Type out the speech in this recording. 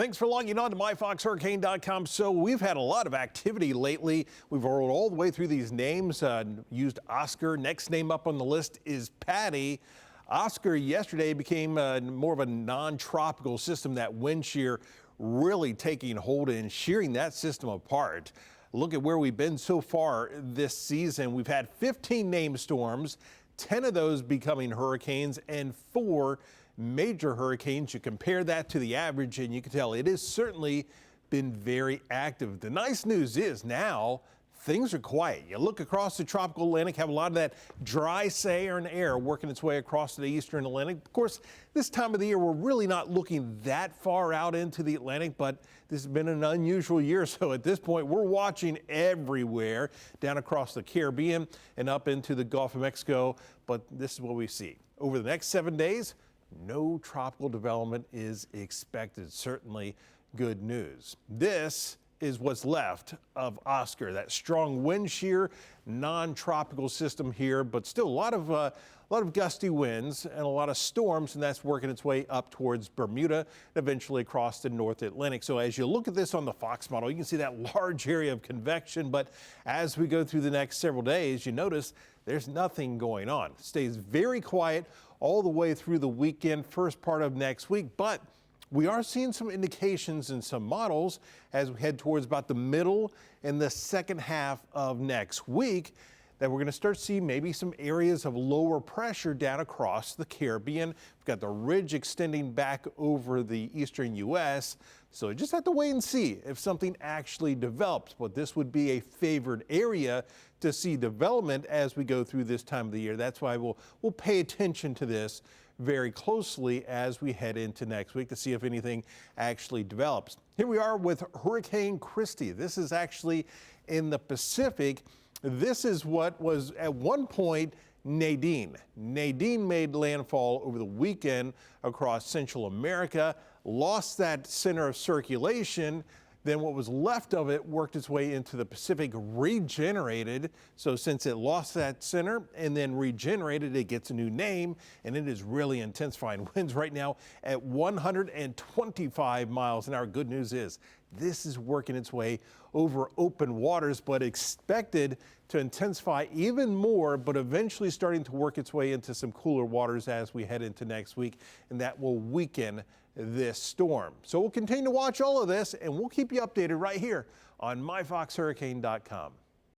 Thanks for logging on to myfoxhurricane.com. So we've had a lot of activity lately. We've rolled all the way through these names, used Oscar. Next name up on the list is Patty. Oscar yesterday became more of a non-tropical system, that wind shear really taking hold and shearing that system apart. Look at where we've been so far this season. We've had 15 named storms, 10 of those becoming hurricanes, and 4 major hurricanes. You compare that to the average and you can tell it has certainly been very active. The nice news is now things are quiet. You look across the tropical Atlantic, have a lot of that dry southern air working its way across to the eastern Atlantic. Of course, this time of the year, we're really not looking that far out into the Atlantic, but this has been an unusual year. So at this point, we're watching everywhere down across the Caribbean and up into the Gulf of Mexico. But this is what we see. Over the next 7 days, no tropical development is expected. Certainly good news. This is what's left of Oscar, that strong wind shear, non-tropical system here, but still a lot of gusty winds and a lot of storms, and that's working its way up towards Bermuda and eventually across the North Atlantic. So as you look at this on the Fox model, you can see that large area of convection, but as we go through the next several days, you notice there's nothing going on. It stays very quiet all the way through the weekend, first part of next week, but we are seeing some indications in some models as we head towards about the middle and the second half of next week that we're going to start seeing maybe some areas of lower pressure down across the Caribbean. We've got the ridge extending back over the eastern U.S., so you just have to wait and see if something actually develops. But this would be a favored area to see development as we go through this time of the year. That's why we'll pay attention to this very closely as we head into next week to see if anything actually develops. Here we are with Hurricane Christy. This is actually in the Pacific. This is what was at one point Nadine. Nadine made landfall over the weekend across Central America, lost that center of circulation. Then what was left of it worked its way into the Pacific, regenerated. So since it lost that center and then regenerated, it gets a new name, and it is really intensifying. Winds right now at 125 miles an hour. Good news is this is working its way over open waters, but expected to intensify even more, but eventually starting to work its way into some cooler waters as we head into next week, and that will weaken this storm. So we'll continue to watch all of this, and we'll keep you updated right here on myfoxhurricane.com.